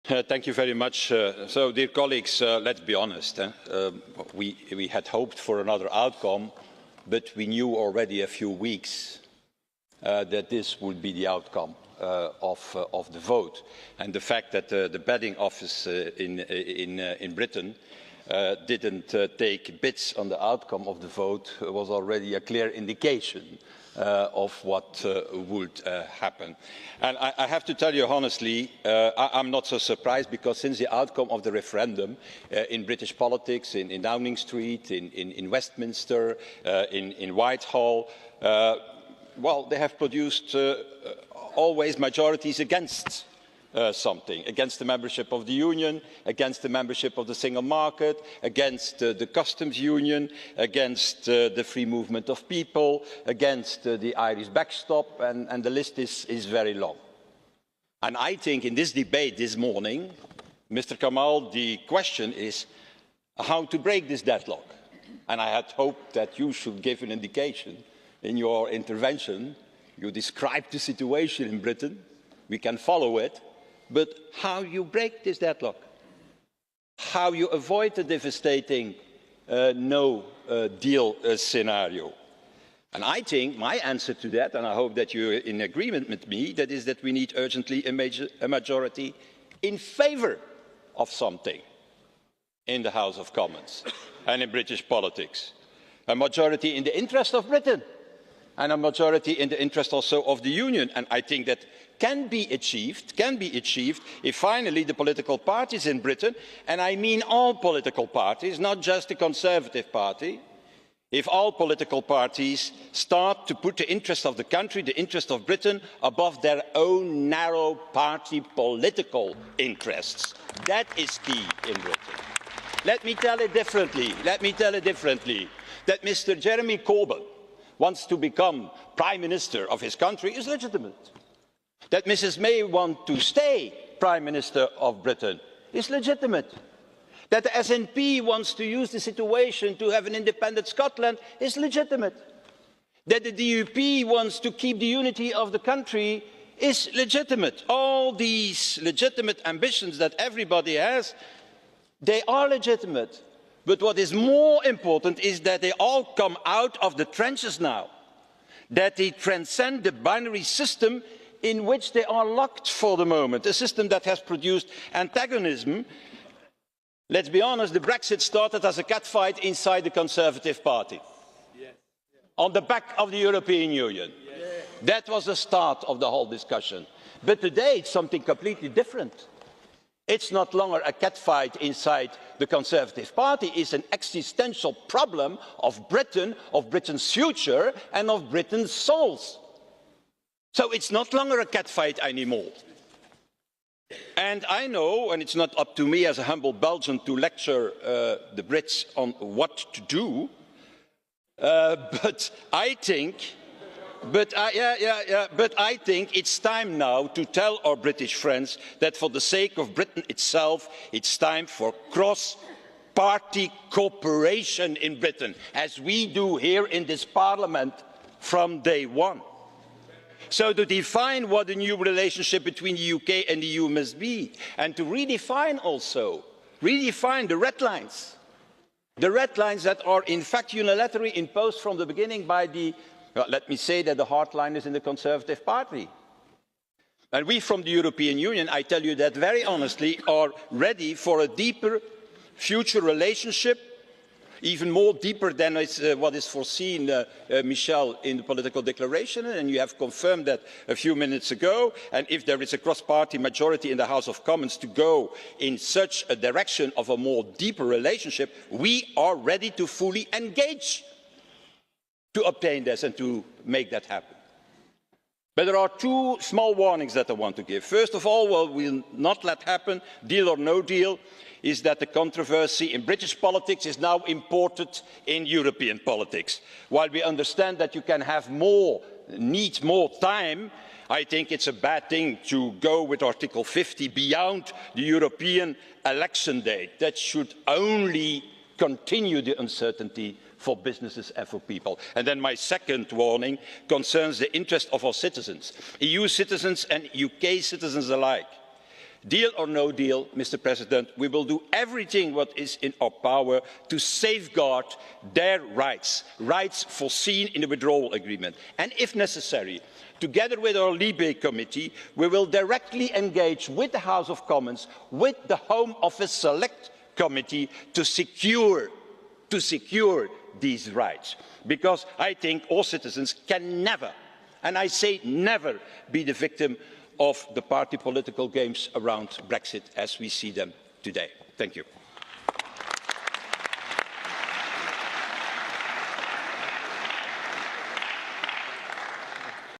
Thank you very much. So, dear colleagues, let's be honest. We had hoped for another outcome, but we knew already a few weeks that this would be the outcome of the vote. And the fact that the betting office in Britain didn't take bets on the outcome of the vote was already a clear indication of what would happen. And I have to tell you honestly, I'm not so surprised, because since the outcome of the referendum in British politics, in Downing Street, in Westminster, in Whitehall, well, they have produced always majorities against something, against the membership of the Union, against the membership of the single market, against the customs union, against the free movement of people, against the Irish backstop, and the list is very long. And I think in this debate this morning, Mr. Kamal, the question is how to break this deadlock. And I had hoped that you should give an indication in your intervention. You described the situation in Britain, we can follow it, but how you break this deadlock, how you avoid the devastating no-deal scenario. And I think my answer to that, and I hope that you're in agreement with me, that is that we need urgently a majority in favour of something in the House of Commons and in British politics. A majority in the interest of Britain and a majority in the interest also of the Union. And I think that can be achieved if finally the political parties in Britain, and I mean all political parties, not just the Conservative Party, if all political parties start to put the interest of the country, the interest of Britain, above their own narrow party political interests. That is key in Britain. Let me tell it differently. That Mr. Jeremy Corbyn wants to become Prime Minister of his country is legitimate. That Mrs. May wants to stay Prime Minister of Britain is legitimate. That the SNP wants to use the situation to have an independent Scotland is legitimate. That the DUP wants to keep the unity of the country is legitimate. All these legitimate ambitions that everybody has, they are legitimate. But what is more important is that they all come out of the trenches now, that they transcend the binary system in which they are locked for the moment, a system that has produced antagonism. Let's be honest, the Brexit started as a catfight inside the Conservative Party, on the back of the European Union. That was the start of the whole discussion. But today it's something completely different. It's not longer a catfight inside the Conservative Party, it's an existential problem of Britain, of Britain's future and of Britain's souls. So it's not longer a catfight anymore. And I know, and it's not up to me as a humble Belgian to lecture the Brits on what to do, but I think it's time now to tell our British friends that for the sake of Britain itself, it's time for cross-party cooperation in Britain, as we do here in this Parliament from day one. So to define what a new relationship between the UK and the EU must be, and to redefine the red lines that are in fact unilaterally imposed from the beginning by the, well, let me say that the hardliners in the Conservative Party. And we from the European Union, I tell you that very honestly, are ready for a deeper future relationship, even more deeper than what is foreseen, Michel, in the political declaration, and you have confirmed that a few minutes ago. And if there is a cross-party majority in the House of Commons to go in such a direction of a more deeper relationship, we are ready to fully engage to obtain this and to make that happen. But there are two small warnings that I want to give. First of all, what we'll not let happen, deal or no deal, is that the controversy in British politics is now imported in European politics. While we understand that you can have need more time, I think it's a bad thing to go with Article 50 beyond the European election date. That should only continue the uncertainty for businesses and for people. And then my second warning concerns the interest of our citizens, EU citizens and UK citizens alike. Deal or no deal, Mr. President, we will do everything what is in our power to safeguard their rights, rights foreseen in the withdrawal agreement. And if necessary, together with our Libe Committee, we will directly engage with the House of Commons, with the Home Office Select Committee to secure these rights. Because I think all citizens can never, and I say never, be the victim of the party political games around Brexit as we see them today. Thank you.